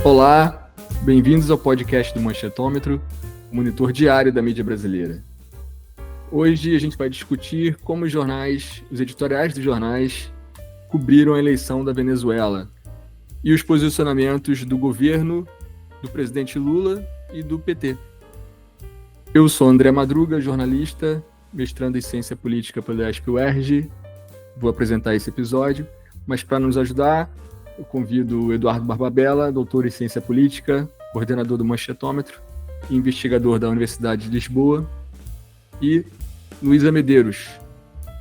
Olá, bem-vindos ao podcast do Manchetômetro, o monitor diário da mídia brasileira. Hoje a gente vai discutir como os editoriais dos jornais, cobriram a eleição da Venezuela e os posicionamentos do governo, do presidente Lula e do PT. Eu sou André Madruga, jornalista, mestrando em Ciência Política pela ESP-UERJ. Vou apresentar esse episódio, mas para nos ajudar, eu convido o Eduardo Barbabella, doutor em Ciência Política, coordenador do Manchetômetro e investigador da Universidade de Lisboa, e Luísa Medeiros,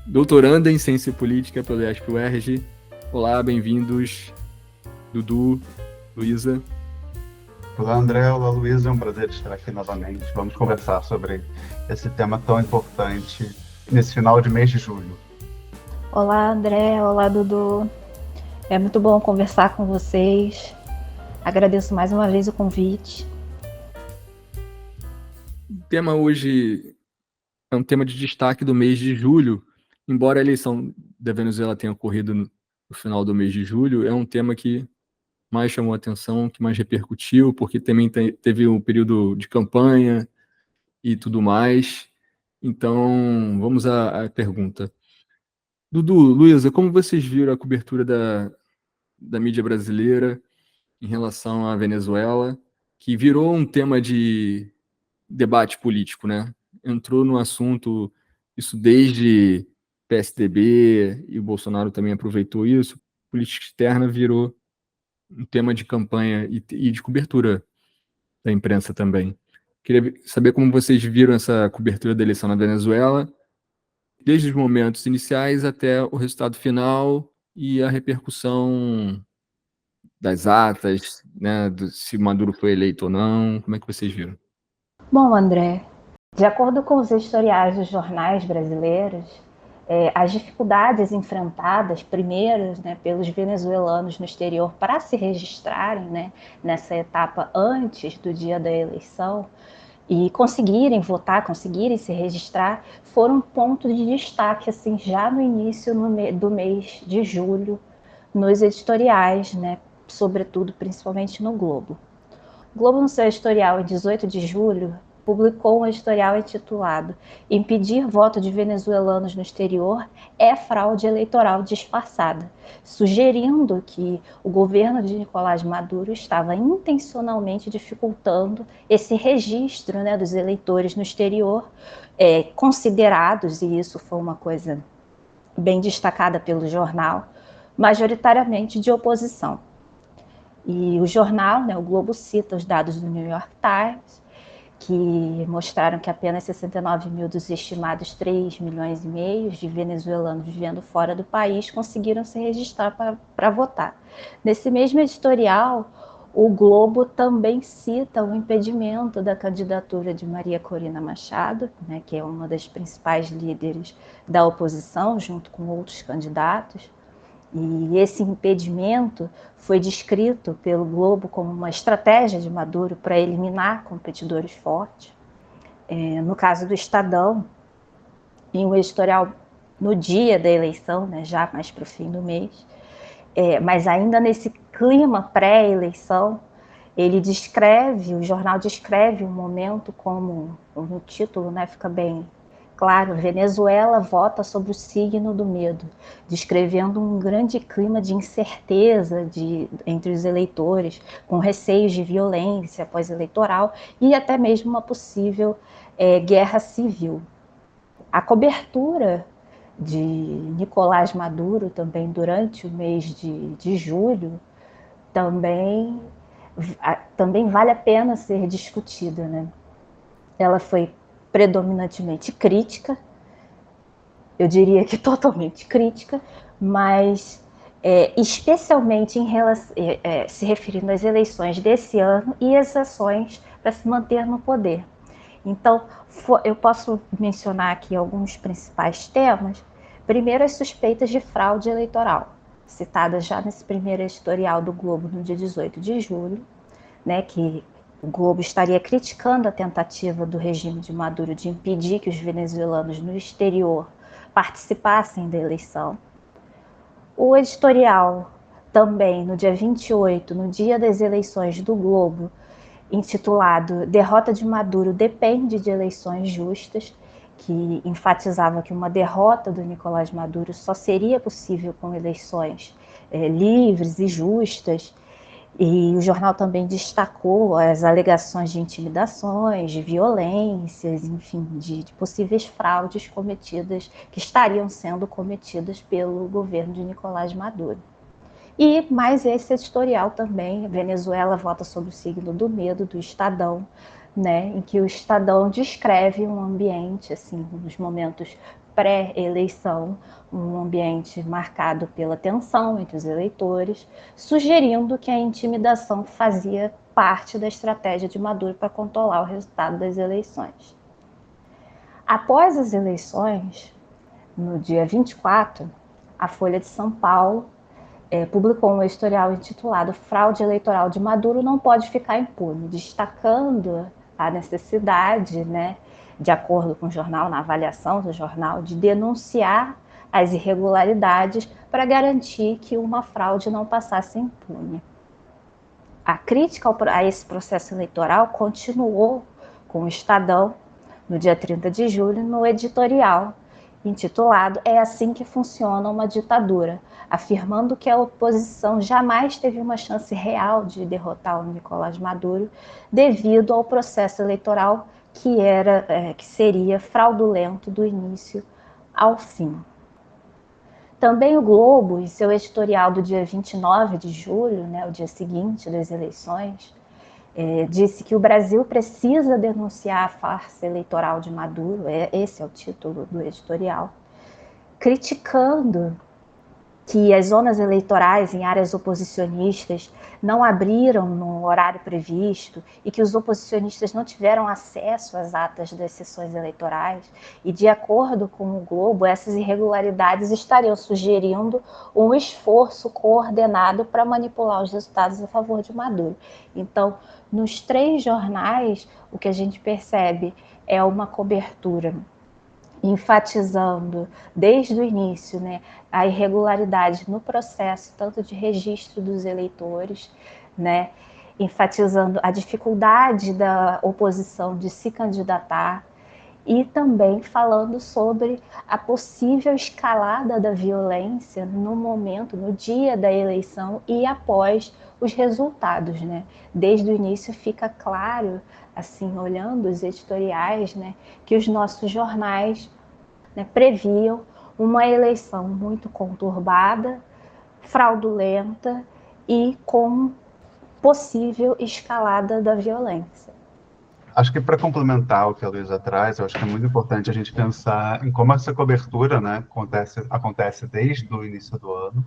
doutoranda em Ciência Política pela ESP-UERJ. Olá, bem-vindos, Dudu, Luísa. Olá, André. Olá, Luísa. É um prazer estar aqui novamente. Vamos conversar sobre esse tema tão importante nesse final de mês de julho. Olá, André. Olá, Dudu. É muito bom conversar com vocês. Agradeço mais uma vez o convite. O tema hoje é um tema de destaque do mês de julho. Embora a eleição da Venezuela tenha ocorrido no final do mês de julho, é um tema que mais chamou a atenção, que mais repercutiu, porque também teve um período de campanha e tudo mais. Então, vamos à pergunta. Dudu, Luísa, como vocês viram a cobertura da mídia brasileira em relação à Venezuela, que virou um tema de debate político, né? Entrou no assunto, isso desde PSDB, e o Bolsonaro também aproveitou isso, política externa virou um tema de campanha e de cobertura da imprensa também. Queria saber como vocês viram essa cobertura da eleição na Venezuela, desde os momentos iniciais até o resultado final e a repercussão das atas, né, se Maduro foi eleito ou não. Como é que vocês viram? Bom, André, de acordo com os historiais dos jornais brasileiros, as dificuldades enfrentadas, primeiro, pelos venezuelanos no exterior para se registrarem, nessa etapa antes do dia da eleição e conseguirem votar, conseguirem se registrar, foram um ponto de destaque assim, já no início do mês de julho, nos editoriais, sobretudo, principalmente no Globo. O Globo, no seu editorial, em 18 de julho, publicou um editorial intitulado "Impedir voto de venezuelanos no exterior é fraude eleitoral disfarçada", sugerindo que o governo de Nicolás Maduro estava intencionalmente dificultando esse registro, dos eleitores no exterior, considerados, e isso foi uma coisa bem destacada pelo jornal, majoritariamente de oposição. E o jornal, o Globo, cita os dados do New York Times, que mostraram que apenas 69 mil dos estimados 3,5 milhões de venezuelanos vivendo fora do país conseguiram se registrar para votar. Nesse mesmo editorial, o Globo também cita o impedimento da candidatura de Maria Corina Machado, que é uma das principais líderes da oposição, junto com outros candidatos. E esse impedimento foi descrito pelo Globo como uma estratégia de Maduro para eliminar competidores fortes. No caso do Estadão, em um editorial no dia da eleição, já mais para o fim do mês, mas ainda nesse clima pré-eleição, o jornal descreve um momento como, no título, fica bem claro, Venezuela vota sobre o signo do medo, descrevendo um grande clima de incerteza entre os eleitores, com receios de violência pós-eleitoral e até mesmo uma possível guerra civil. A cobertura de Nicolás Maduro também durante o mês de julho também vale a pena ser discutida, Ela foi predominantemente crítica, eu diria que totalmente crítica, mas especialmente se referindo às eleições desse ano e às ações para se manter no poder. Então, eu posso mencionar aqui alguns principais temas. Primeiro, as suspeitas de fraude eleitoral, citadas já nesse primeiro editorial do Globo no dia 18 de julho, que o Globo estaria criticando a tentativa do regime de Maduro de impedir que os venezuelanos no exterior participassem da eleição. O editorial também no dia 28, no dia das eleições do Globo, intitulado Derrota de Maduro depende de eleições justas, que enfatizava que uma derrota do Nicolás Maduro só seria possível com eleições livres e justas. E o jornal também destacou as alegações de intimidações, de violências, enfim, de possíveis fraudes cometidas, que estariam sendo cometidas pelo governo de Nicolás Maduro. E mais esse editorial também, Venezuela vota sob o signo do medo, do Estadão, né, em que o Estadão descreve um ambiente, assim, nos momentos pré-eleição, um ambiente marcado pela tensão entre os eleitores, sugerindo que a intimidação fazia parte da estratégia de Maduro para controlar o resultado das eleições. Após as eleições, no dia 24, a Folha de São Paulo publicou um editorial intitulado Fraude Eleitoral de Maduro não pode ficar impune, destacando a necessidade, né, de acordo com o jornal, na avaliação do jornal, de denunciar as irregularidades para garantir que uma fraude não passasse impune. A crítica a esse processo eleitoral continuou com o Estadão, no dia 30 de julho, no editorial intitulado É assim que funciona uma ditadura, afirmando que a oposição jamais teve uma chance real de derrotar o Nicolás Maduro devido ao processo eleitoral que seria fraudulento do início ao fim. Também o Globo, em seu editorial do dia 29 de julho, né, o dia seguinte das eleições, disse que o Brasil precisa denunciar a farsa eleitoral de Maduro, esse é o título do editorial, criticando que as zonas eleitorais em áreas oposicionistas não abriram no horário previsto e que os oposicionistas não tiveram acesso às atas das sessões eleitorais. E, de acordo com o Globo, essas irregularidades estariam sugerindo um esforço coordenado para manipular os resultados a favor de Maduro. Então, nos 3 jornais, o que a gente percebe é uma cobertura enfatizando desde o início, né, a irregularidade no processo, tanto de registro dos eleitores, né, enfatizando a dificuldade da oposição de se candidatar e também falando sobre a possível escalada da violência no momento, no dia da eleição e após os resultados, né? Desde o início fica claro, assim, olhando os editoriais, né, que os nossos jornais, né, previam uma eleição muito conturbada, fraudulenta e com possível escalada da violência. Acho que para complementar o que a Luísa traz, eu acho que é muito importante a gente pensar em como essa cobertura, né, acontece desde o início do ano.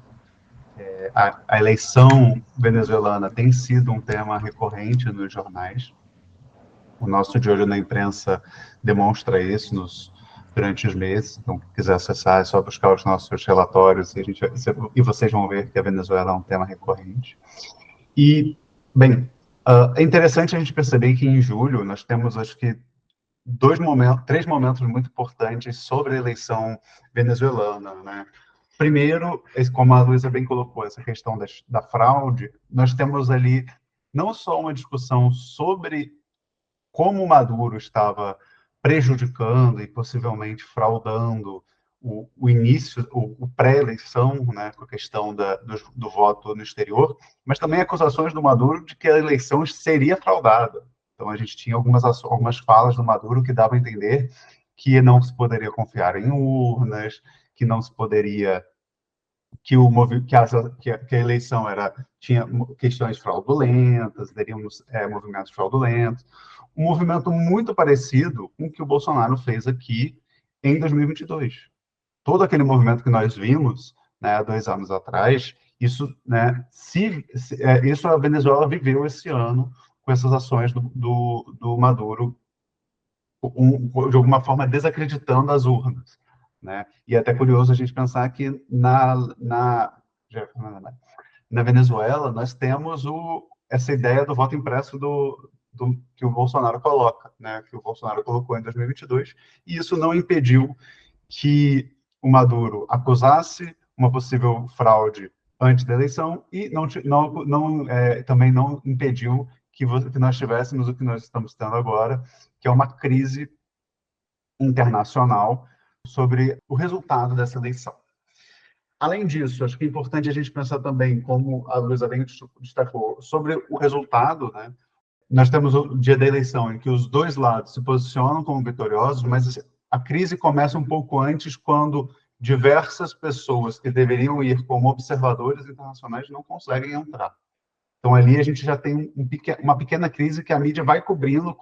A eleição venezuelana tem sido um tema recorrente nos jornais. O nosso De Olho na Imprensa demonstra isso durante os meses. Então, quem quiser acessar, é só buscar os nossos relatórios e vocês vão ver que a Venezuela é um tema recorrente. E, bem, é interessante a gente perceber que em julho nós temos, acho que, 3 momentos muito importantes sobre a eleição venezuelana, né? Primeiro, como a Luísa bem colocou, essa questão da fraude, nós temos ali não só uma discussão sobre como Maduro estava prejudicando e possivelmente fraudando o início, o pré-eleição, né, com a questão do voto no exterior, mas também acusações do Maduro de que a eleição seria fraudada. Então, a gente tinha algumas falas do Maduro que davam a entender que não se poderia confiar em urnas, que não se poderia que a eleição tinha questões fraudulentas, teríamos movimentos fraudulentos. Um movimento muito parecido com o que o Bolsonaro fez aqui em 2022. Todo aquele movimento que nós vimos, né, há 2 anos atrás, isso, né, isso a Venezuela viveu esse ano com essas ações do Maduro, de alguma forma desacreditando as urnas. Né? E é até curioso a gente pensar que na Venezuela nós temos essa ideia do voto impresso que o Bolsonaro coloca, né? Que o Bolsonaro colocou em 2022, e isso não impediu que o Maduro acusasse uma possível fraude antes da eleição e também não impediu que nós tivéssemos o que nós estamos tendo agora, que é uma crise internacional sobre o resultado dessa eleição. Além disso, acho que é importante a gente pensar também, como a Luísa bem destacou, sobre o resultado, né? Nós temos o dia da eleição, em que os dois lados se posicionam como vitoriosos, mas a crise começa um pouco antes, quando diversas pessoas que deveriam ir como observadores internacionais não conseguem entrar. Então, ali a gente já tem uma pequena crise que a mídia vai cobrindo,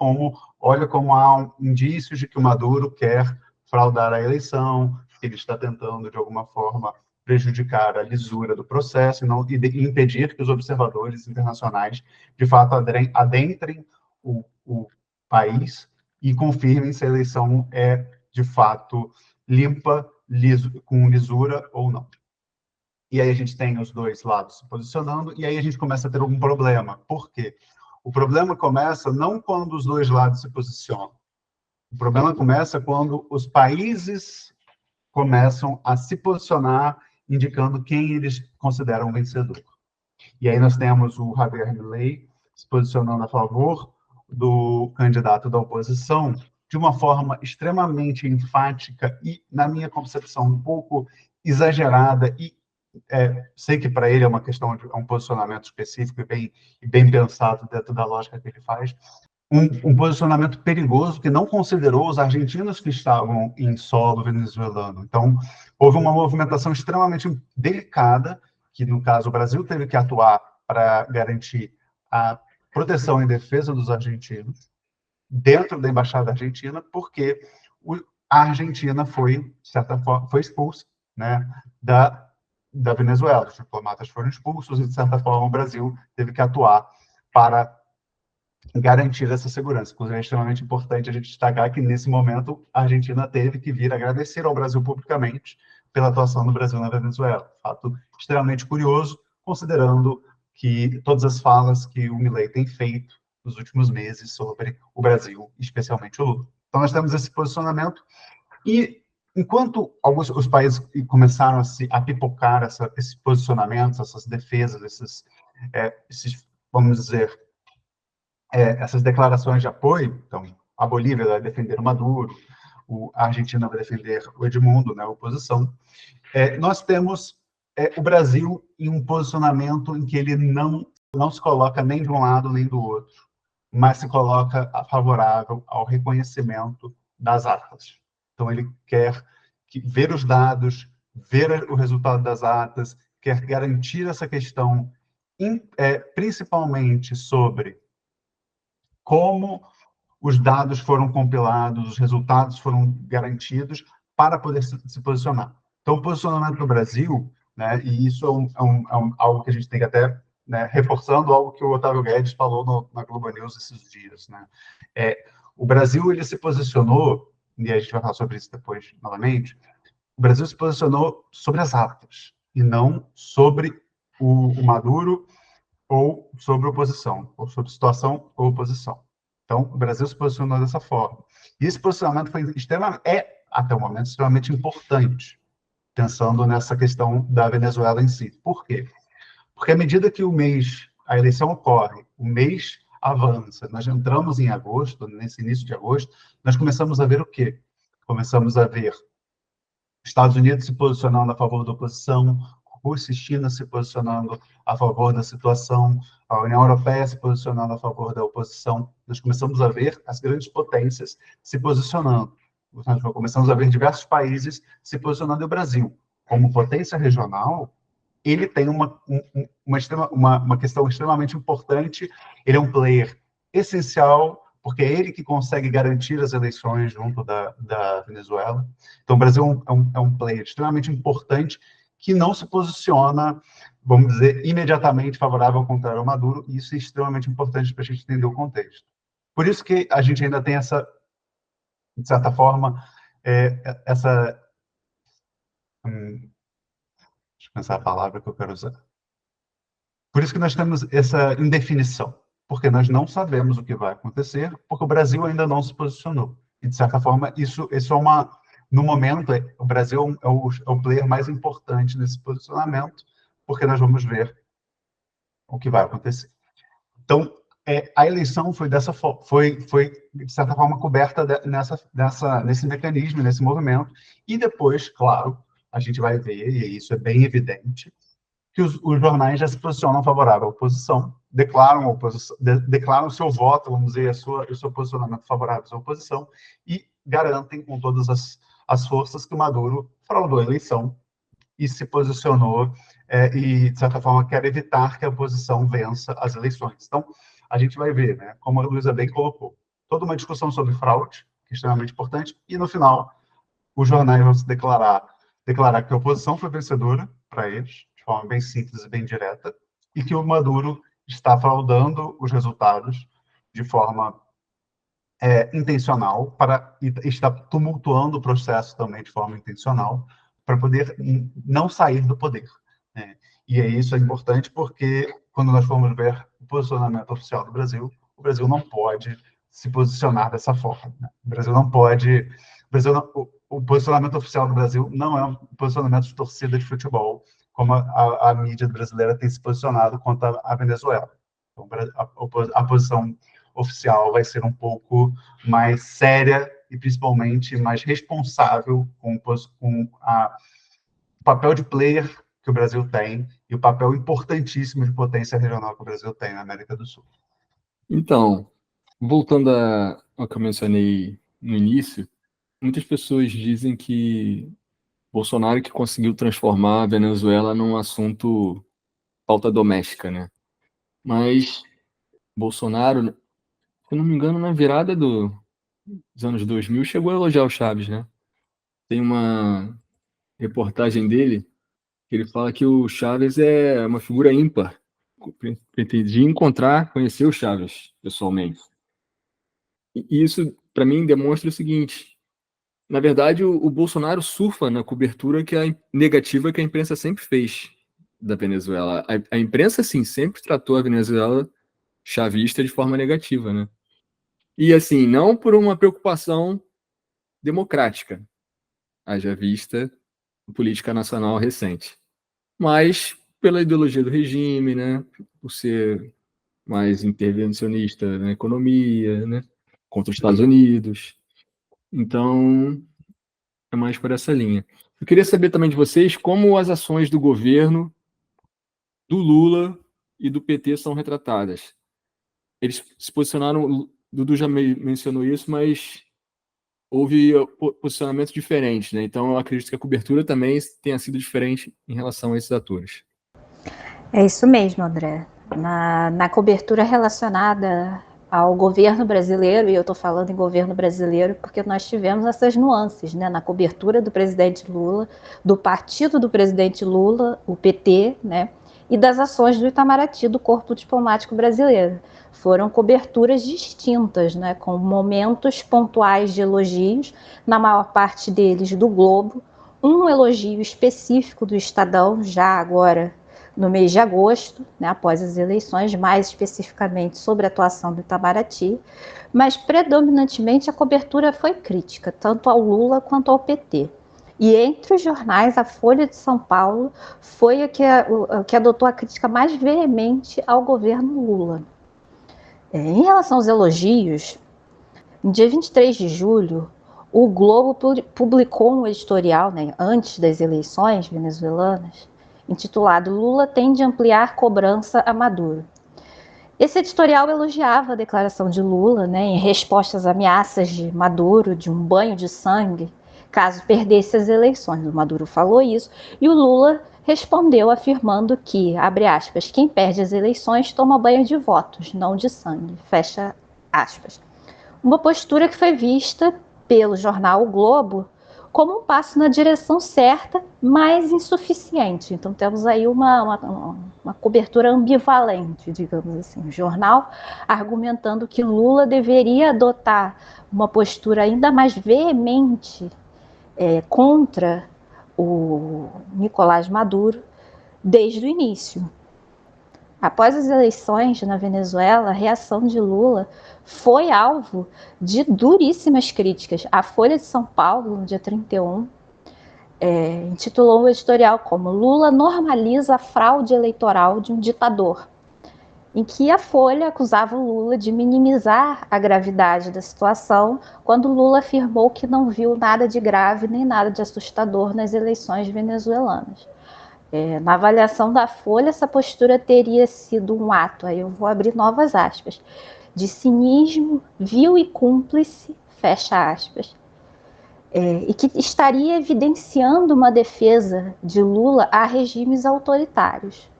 olha como há indícios de que o Maduro quer fraudar a eleição, que ele está tentando, de alguma forma, prejudicar a lisura do processo e impedir que os observadores internacionais, de fato, adentrem o país e confirmem se a eleição é, de fato, limpa, com lisura ou não. E aí a gente tem os dois lados se posicionando, e aí a gente começa a ter algum problema. Por quê? O problema começa não quando os dois lados se posicionam. O problema começa quando os países começam a se posicionar, indicando quem eles consideram vencedor. E aí nós temos o Javier Milei se posicionando a favor do candidato da oposição de uma forma extremamente enfática e, na minha concepção, um pouco exagerada e sei que para ele é uma questão de um posicionamento específico e bem pensado dentro da lógica que ele faz, um posicionamento perigoso que não considerou os argentinos que estavam em solo venezuelano. Então, houve uma movimentação extremamente delicada, que no caso o Brasil teve que atuar para garantir a proteção e defesa dos argentinos dentro da embaixada argentina, porque a Argentina foi, de certa forma, foi expulsa, né, da Venezuela. Os diplomatas foram expulsos e, de certa forma, o Brasil teve que atuar para garantir essa segurança. Inclusive, é extremamente importante a gente destacar que, nesse momento, a Argentina teve que vir agradecer ao Brasil publicamente pela atuação do Brasil na Venezuela. Fato extremamente curioso, considerando que todas as falas que o Milei tem feito nos últimos meses sobre o Brasil, especialmente o Lula. Então, nós temos esse posicionamento e, enquanto os países começaram a pipocar esses posicionamentos, essas defesas, esses vamos dizer, essas declarações de apoio, então, a Bolívia vai defender o Maduro, a Argentina vai defender o Edmundo, né, a oposição, nós temos o Brasil em um posicionamento em que ele não se coloca nem de um lado nem do outro, mas se coloca favorável ao reconhecimento das atas. Então, ele quer ver os dados, ver o resultado das atas, quer garantir essa questão, principalmente sobre como os dados foram compilados, os resultados foram garantidos para poder se posicionar. Então, o posicionamento do Brasil, né, e isso algo que a gente tem que até, né, reforçando algo que o Otávio Guedes falou na Globo News esses dias, né? O Brasil, ele se posicionou, e a gente vai falar sobre isso depois novamente, o Brasil se posicionou sobre as atas, e não sobre o Maduro ou sobre oposição, ou sobre situação ou oposição. Então, o Brasil se posicionou dessa forma. E esse posicionamento até o momento, extremamente importante, pensando nessa questão da Venezuela em si. Por quê? Porque à medida que a eleição ocorre, o mês avança, nós entramos em agosto, nesse início de agosto, nós começamos a ver o quê? Começamos a ver Estados Unidos se posicionando a favor da oposição, Rússia e China se posicionando a favor da situação, a União Europeia se posicionando a favor da oposição. Nós começamos a ver as grandes potências se posicionando. Nós começamos a ver diversos países se posicionando. E o Brasil, como potência regional, ele tem uma questão extremamente importante. Ele é um player essencial, porque é ele que consegue garantir as eleições junto da Venezuela. Então, o Brasil é um player extremamente importante que não se posiciona, vamos dizer, imediatamente favorável ao contrário ao Maduro, e isso é extremamente importante para a gente entender o contexto. Por isso que a gente ainda tem essa, de certa forma, deixa eu pensar a palavra que eu quero usar. Por isso que nós temos essa indefinição, porque nós não sabemos o que vai acontecer, porque o Brasil ainda não se posicionou. E, de certa forma, isso é no momento, o Brasil é o player mais importante nesse posicionamento, porque nós vamos ver o que vai acontecer. Então, a eleição foi de certa forma coberta nesse mecanismo, nesse movimento, e depois, claro, a gente vai ver, e isso é bem evidente, que os jornais já se posicionam favorável à oposição, declaram o seu voto, vamos dizer, o seu posicionamento favorável à oposição, e garantem com todas as forças que o Maduro fraudou a eleição e se posicionou e, de certa forma, quer evitar que a oposição vença as eleições. Então, a gente vai ver, né, como a Luísa bem colocou, toda uma discussão sobre fraude, que é extremamente importante, e, no final, os jornais vão se declarar que a oposição foi vencedora para eles, de forma bem simples e bem direta, e que o Maduro está fraudando os resultados de forma intencional e está tumultuando o processo também de forma intencional para poder não sair do poder. Né? E isso é importante porque, quando nós formos ver o posicionamento oficial do Brasil, o Brasil não pode se posicionar dessa forma. Né? O Brasil não pode... O posicionamento oficial do Brasil não é um posicionamento de torcida de futebol, como a mídia brasileira tem se posicionado contra a Venezuela. Então, a posição oficial vai ser um pouco mais séria e, principalmente, mais responsável com o papel de player que o Brasil tem e o papel importantíssimo de potência regional que o Brasil tem na América do Sul. Então, voltando ao que eu mencionei no início, muitas pessoas dizem que Bolsonaro que conseguiu transformar a Venezuela num assunto pauta doméstica, né? Mas Bolsonaro, se eu não me engano, na virada dos anos 2000, chegou a elogiar o Chaves, né? Tem uma reportagem dele que ele fala que o Chaves é uma figura ímpar. Pretendia conhecer o Chaves pessoalmente. E isso, para mim, demonstra o seguinte: na verdade, o Bolsonaro surfa na cobertura negativa que a imprensa sempre fez da Venezuela. A imprensa, sim, sempre tratou a Venezuela chavista de forma negativa, né? E, assim, não por uma preocupação democrática, haja vista a política nacional recente, mas pela ideologia do regime, né? Por ser mais intervencionista na economia, né? Contra os Estados Unidos. Então, é mais por essa linha. Eu queria saber também de vocês como as ações do governo, do Lula e do PT são retratadas. Eles se posicionaram, o Dudu já mencionou isso, mas houve posicionamentos diferentes, né? Então eu acredito que a cobertura também tenha sido diferente em relação a esses atores. É isso mesmo, André. Na cobertura relacionada ao governo brasileiro, e eu estou falando em governo brasileiro porque nós tivemos essas nuances, né? Na cobertura do presidente Lula, do partido do presidente Lula, o PT, né? E das ações do Itamaraty, do Corpo Diplomático Brasileiro. Foram coberturas distintas, né? Com momentos pontuais de elogios, na maior parte deles do Globo, um elogio específico do Estadão, já agora no mês de agosto, né, após as eleições, mais especificamente sobre a atuação do Itamaraty, mas predominantemente a cobertura foi crítica, tanto ao Lula quanto ao PT. E entre os jornais, a Folha de São Paulo foi a que adotou a crítica mais veemente ao governo Lula. Em relação aos elogios, no dia 23 de julho, o Globo publicou um editorial, né, antes das eleições venezuelanas, intitulado Lula tende a ampliar cobrança a Maduro. Esse editorial elogiava a declaração de Lula, né, em resposta às ameaças de Maduro de um banho de sangue caso perdesse as eleições. O Maduro falou isso e o Lula respondeu afirmando que, abre aspas, quem perde as eleições toma banho de votos, não de sangue, fecha aspas. Uma postura que foi vista pelo jornal O Globo como um passo na direção certa, mas insuficiente. Então temos aí uma cobertura ambivalente, digamos assim. O jornal argumentando que Lula deveria adotar uma postura ainda mais veemente contra o Nicolás Maduro desde o início. Após as eleições na Venezuela, a reação de Lula foi alvo de duríssimas críticas. A Folha de São Paulo, no dia 31, intitulou o editorial como Lula normaliza a fraude eleitoral de um ditador, em que a Folha acusava o Lula de minimizar a gravidade da situação, quando Lula afirmou que não viu nada de grave nem nada de assustador nas eleições venezuelanas. Na avaliação da Folha, essa postura teria sido um ato, aí eu vou abrir novas aspas, de cinismo vil e cúmplice, fecha aspas, e que estaria evidenciando uma defesa de Lula a regimes autoritários.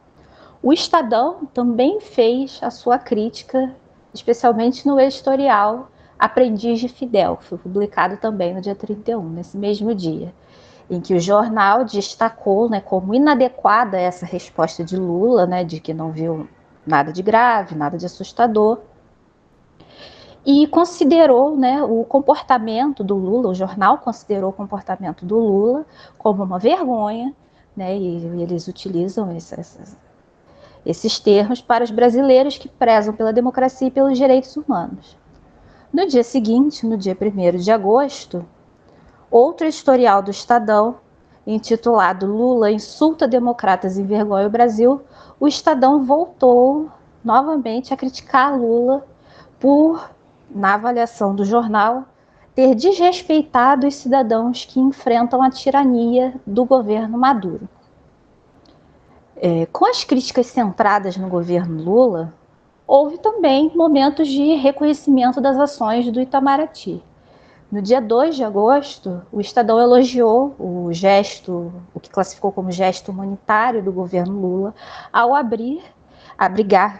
O Estadão também fez a sua crítica, especialmente no editorial Aprendiz de Fidel, que foi publicado também no dia 31, nesse mesmo dia, em que o jornal destacou, né, como inadequada essa resposta de Lula, né, de que não viu nada de grave, nada de assustador, e considerou, né, o comportamento do Lula, o jornal considerou o comportamento do Lula como uma vergonha, né, e eles utilizam esses termos para os brasileiros que prezam pela democracia e pelos direitos humanos. No dia seguinte, no dia 1º de agosto, outro editorial do Estadão, intitulado Lula insulta democratas e envergonha o Brasil, o Estadão voltou novamente a criticar Lula por, na avaliação do jornal, ter desrespeitado os cidadãos que enfrentam a tirania do governo Maduro. Com as críticas centradas no governo Lula, houve também momentos de reconhecimento das ações do Itamaraty. No dia 2 de agosto, o Estadão elogiou o que classificou como gesto humanitário do governo Lula, ao abrigar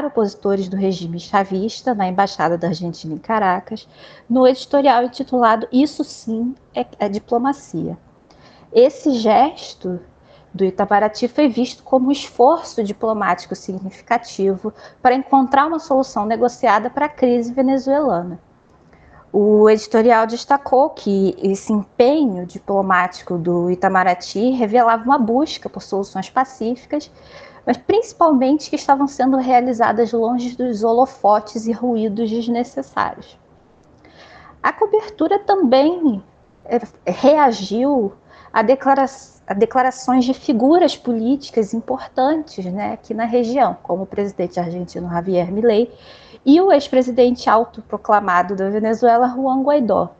opositores do regime chavista na Embaixada da Argentina em Caracas, no editorial intitulado Isso Sim é Diplomacia. Esse gesto do Itamaraty foi visto como um esforço diplomático significativo para encontrar uma solução negociada para a crise venezuelana. O editorial destacou que esse empenho diplomático do Itamaraty revelava uma busca por soluções pacíficas, mas principalmente que estavam sendo realizadas longe dos holofotes e ruídos desnecessários. A cobertura também reagiu a declarações de figuras políticas importantes, né, aqui na região, como o presidente argentino Javier Milei e o ex-presidente autoproclamado da Venezuela, Juan Guaidó.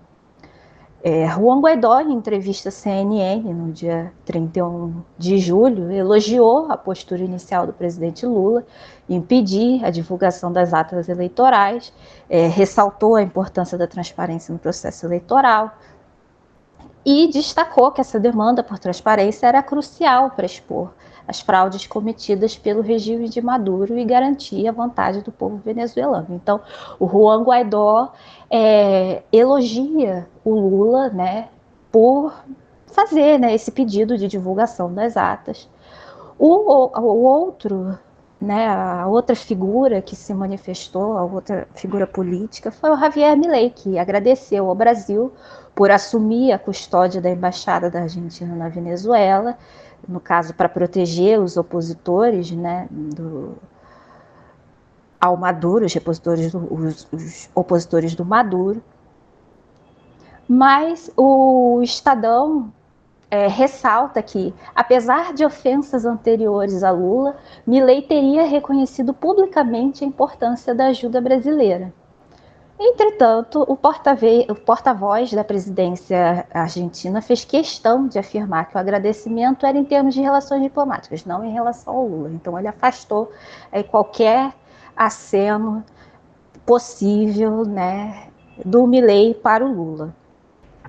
Juan Guaidó, em entrevista à CNN no dia 31 de julho, elogiou a postura inicial do presidente Lula em pedir a divulgação das atas eleitorais, ressaltou a importância da transparência no processo eleitoral e destacou que essa demanda por transparência era crucial para expor as fraudes cometidas pelo regime de Maduro e garantir a vontade do povo venezuelano. Então, o Juan Guaidó elogia o Lula, né, por fazer, né, esse pedido de divulgação das atas. A outra figura que se manifestou, a outra figura política, foi o Javier Milei, que agradeceu ao Brasil por assumir a custódia da Embaixada da Argentina na Venezuela, no caso, para proteger os opositores, né, ao Maduro, os opositores do Maduro. Mas o Estadão ressalta que, apesar de ofensas anteriores a Lula, Milei teria reconhecido publicamente a importância da ajuda brasileira. Entretanto, o porta-voz da presidência argentina fez questão de afirmar que o agradecimento era em termos de relações diplomáticas, não em relação ao Lula. Então, ele afastou qualquer aceno possível, né, do Milei para o Lula.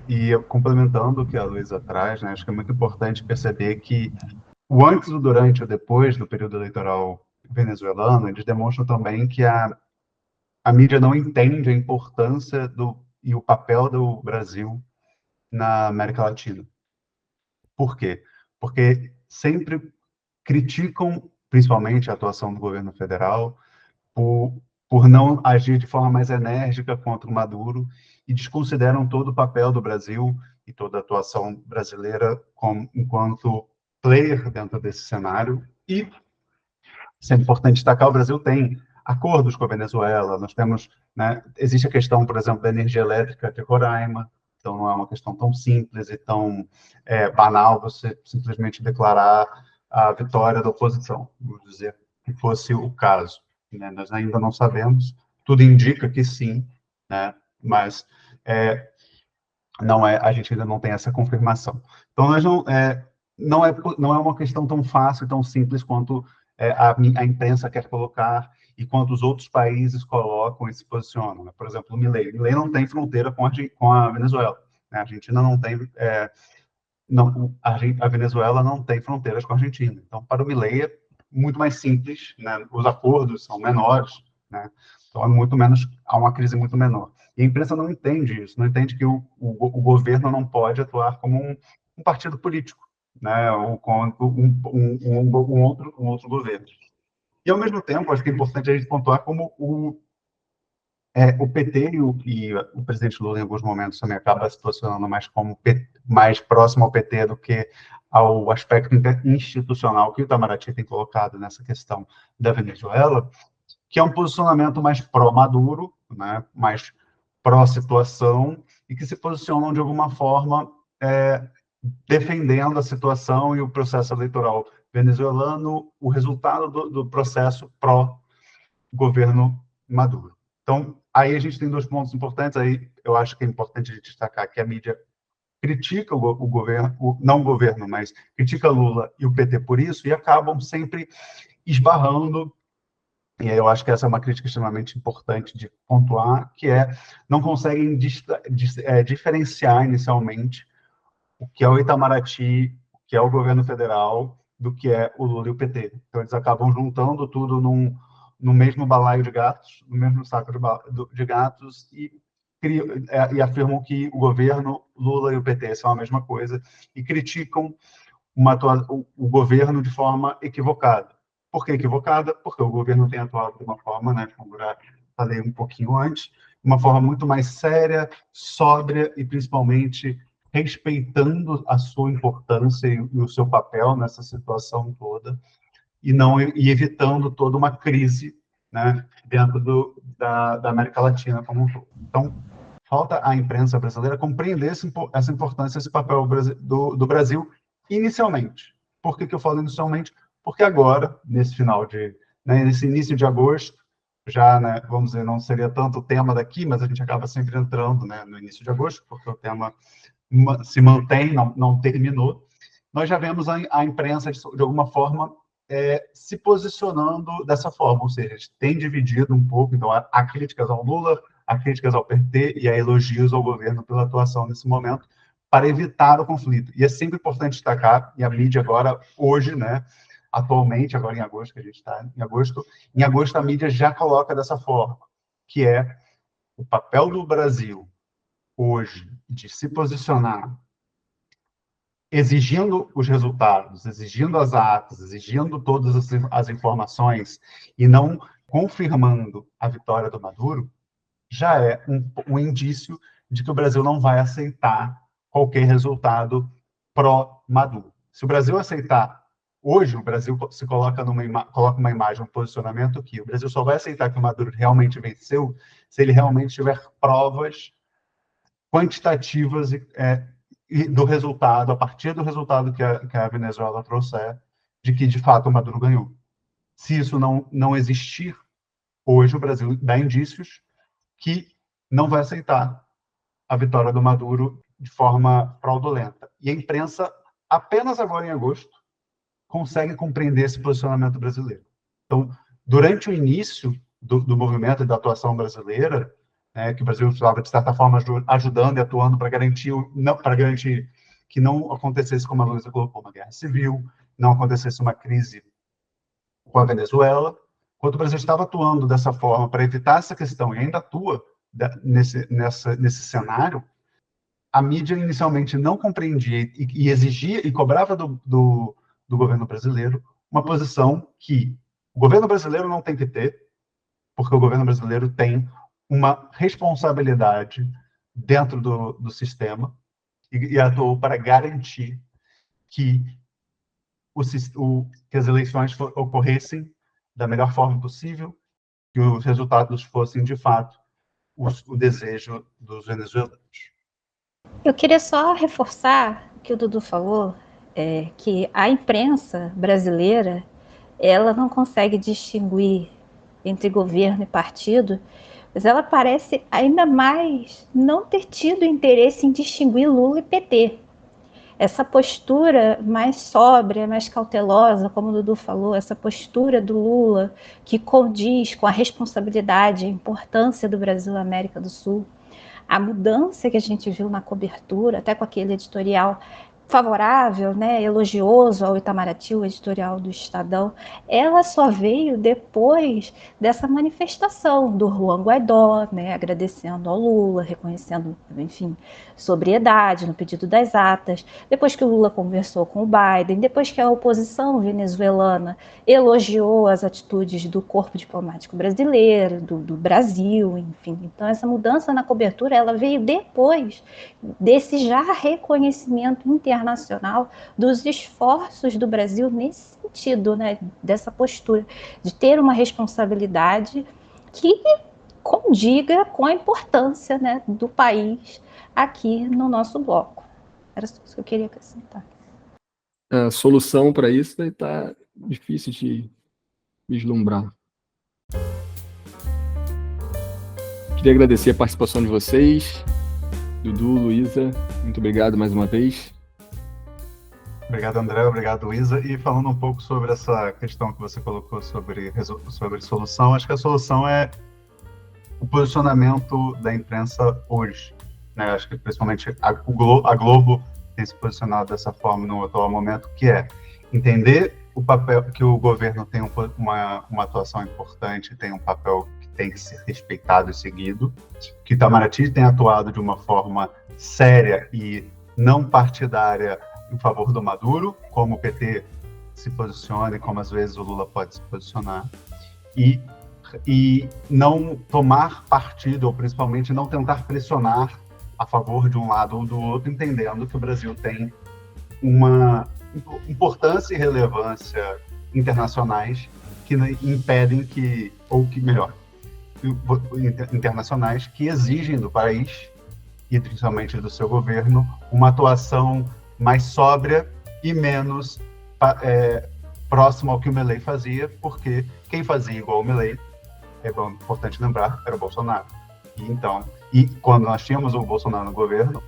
E complementando o que a Luísa traz, né, acho que é muito importante perceber que o antes, o durante e o depois do período eleitoral venezuelano, eles demonstram também que a mídia não entende a importância e o papel do Brasil na América Latina. Por quê? Porque sempre criticam, principalmente, a atuação do governo federal por não agir de forma mais enérgica contra o Maduro e desconsideram todo o papel do Brasil e toda a atuação brasileira enquanto player dentro desse cenário. E, sempre importante destacar, o Brasil tem acordos com a Venezuela, nós temos, né, existe a questão, por exemplo, da energia elétrica de Roraima, então não é uma questão tão simples e tão banal você simplesmente declarar a vitória da oposição, vamos dizer que fosse o caso, né? Nós ainda não sabemos, tudo indica que sim, né? Mas não é, a gente ainda não tem essa confirmação. Então, nós não é uma questão tão fácil, tão simples quanto a imprensa quer colocar e quanto os outros países colocam e se posicionam, né? Por exemplo, o Milei. O Milei não tem fronteira com a Venezuela, né? A Argentina não tem... a Venezuela não tem fronteiras com a Argentina. Então, para o Milei é muito mais simples, né? Os acordos são menores, né? Então, há uma crise muito menor. E a imprensa não entende isso, não entende que o governo não pode atuar como um partido político, né? Ou como um outro governo. E, ao mesmo tempo, acho que é importante a gente pontuar como o PT e o presidente Lula, em alguns momentos, também acaba se posicionando mais próximo ao PT do que ao aspecto institucional que o Itamaraty tem colocado nessa questão da Venezuela, que é um posicionamento mais pró-Maduro, né, mais pró-situação, e que se posicionam, de alguma forma, defendendo a situação e o processo eleitoral venezuelano, o resultado do processo pró-governo Maduro. Então, aí a gente tem dois pontos importantes, aí eu acho que é importante a gente destacar que a mídia critica o governo, não o governo, mas critica Lula e o PT por isso, e acabam sempre esbarrando, e aí eu acho que essa é uma crítica extremamente importante de pontuar, que não conseguem diferenciar inicialmente o que é o Itamaraty, o que é o governo federal, do que é o Lula e o PT. Então, eles acabam juntando tudo no mesmo balaio de gatos, no mesmo saco de gatos, e afirmam que o governo, Lula e o PT são a mesma coisa, e criticam o governo de forma equivocada. Por que equivocada? Porque o governo tem atuado de uma forma, né, como eu já falei um pouquinho antes, de uma forma muito mais séria, sóbria e, principalmente, respeitando a sua importância e o seu papel nessa situação toda, e evitando toda uma crise, né, dentro da América Latina como um todo. Então, falta à imprensa brasileira compreender essa importância, esse papel do Brasil inicialmente. Por que eu falo inicialmente? Porque agora, nesse início de agosto, já, né, vamos dizer, não seria tanto o tema daqui, mas a gente acaba sempre entrando, né, no início de agosto, porque o tema se mantém, não terminou. Nós já vemos a imprensa, de alguma forma, se posicionando dessa forma, ou seja, tem dividido um pouco, então há críticas ao Lula, há críticas ao PT e há elogios ao governo pela atuação nesse momento, para evitar o conflito. E é sempre importante destacar, e a mídia agora, hoje, né, atualmente, agora em agosto, que a gente está em agosto a mídia já coloca dessa forma, que é o papel do Brasil hoje de se posicionar exigindo os resultados, exigindo as atas, exigindo todas as informações e não confirmando a vitória do Maduro, já é um indício de que o Brasil não vai aceitar qualquer resultado pró-Maduro. Se o Brasil aceitar, hoje o Brasil se coloca coloca uma imagem, um posicionamento que o Brasil só vai aceitar que o Maduro realmente venceu se ele realmente tiver provas quantitativas e do resultado, a partir do resultado que a Venezuela trouxer, de que, de fato, o Maduro ganhou. Se isso não existir, hoje o Brasil dá indícios que não vai aceitar a vitória do Maduro de forma fraudulenta. E a imprensa, apenas agora em agosto, consegue compreender esse posicionamento brasileiro. Então, durante o início do movimento e da atuação brasileira, que o Brasil estava, de certa forma, ajudando e atuando para garantir que não acontecesse, como a Luísa colocou, uma guerra civil, não acontecesse uma crise com a Venezuela. Enquanto o Brasil estava atuando dessa forma para evitar essa questão, e ainda atua nesse cenário, a mídia inicialmente não compreendia e exigia e cobrava do governo brasileiro uma posição que o governo brasileiro não tem que ter, porque o governo brasileiro tem uma responsabilidade dentro do sistema e atuou para garantir que, que as eleições ocorressem da melhor forma possível, que os resultados fossem, de fato, o desejo dos venezuelanos. Eu queria só reforçar o que o Dudu falou, que a imprensa brasileira, ela não consegue distinguir entre governo e partido, mas ela parece ainda mais não ter tido interesse em distinguir Lula e PT. Essa postura mais sóbria, mais cautelosa, como o Dudu falou, essa postura do Lula que condiz com a responsabilidade e a importância do Brasil à América do Sul, a mudança que a gente viu na cobertura, até com aquele editorial favorável, né, elogioso ao Itamaraty, o editorial do Estadão, ela só veio depois dessa manifestação do Juan Guaidó, né, agradecendo ao Lula, reconhecendo, enfim, sobriedade no pedido das atas, depois que o Lula conversou com o Biden, depois que a oposição venezuelana elogiou as atitudes do corpo diplomático brasileiro, do Brasil, enfim. Então, essa mudança na cobertura, ela veio depois desse já reconhecimento internacional dos esforços do Brasil nesse sentido, né, dessa postura, de ter uma responsabilidade que condiga com a importância, né, do país aqui no nosso bloco. Era isso que eu queria acrescentar. A solução para isso está difícil de vislumbrar. Queria agradecer a participação de vocês, Dudu, Luísa, muito obrigado mais uma vez. Obrigado, André, obrigado, Luísa. E falando um pouco sobre essa questão que você colocou sobre solução, acho que a solução é o posicionamento da imprensa hoje, né? Acho que principalmente a Globo tem se posicionado dessa forma no atual momento, que é entender o papel que o governo tem uma atuação importante, tem um papel que tem que ser respeitado e seguido, que Itamaraty tem atuado de uma forma séria e não partidária em favor do Maduro, como o PT se posiciona e como às vezes o Lula pode se posicionar, e não tomar partido, ou principalmente não tentar pressionar a favor de um lado ou do outro, entendendo que o Brasil tem uma importância e relevância internacionais que impedem que, ou que melhor, internacionais que exigem do país, e principalmente do seu governo, uma atuação mais sóbria e menos próxima ao que o Milei fazia, porque quem fazia igual o Milei, é importante lembrar, era o Bolsonaro. E quando nós tínhamos o Bolsonaro no governo,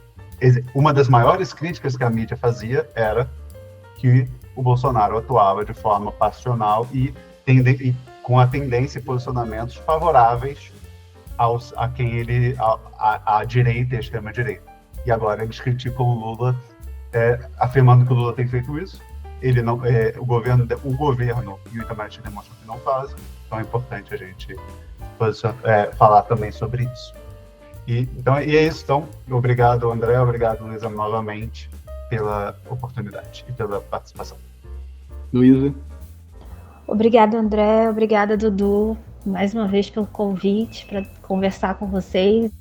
uma das maiores críticas que a mídia fazia era que o Bolsonaro atuava de forma passional e com a tendência e posicionamentos favoráveis a quem ele, a direita e a extrema-direita. E agora eles criticam o Lula, afirmando que o Lula tem feito isso. Ele não, o governo e o Itamaraty demonstram que não fazem. Então é importante a gente falar também sobre isso. E é isso. Então, obrigado, André, obrigado, Luísa, novamente pela oportunidade e pela participação. Luísa. Obrigada, André, obrigada, Dudu, mais uma vez pelo convite para conversar com vocês.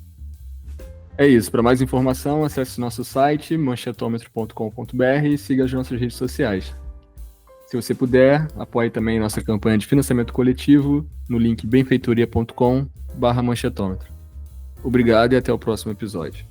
É isso. Para mais informação, acesse nosso site manchetômetro.com.br e siga as nossas redes sociais. Se você puder, apoie também nossa campanha de financiamento coletivo no link benfeitoria.com/manchetômetro. Obrigado e até o próximo episódio.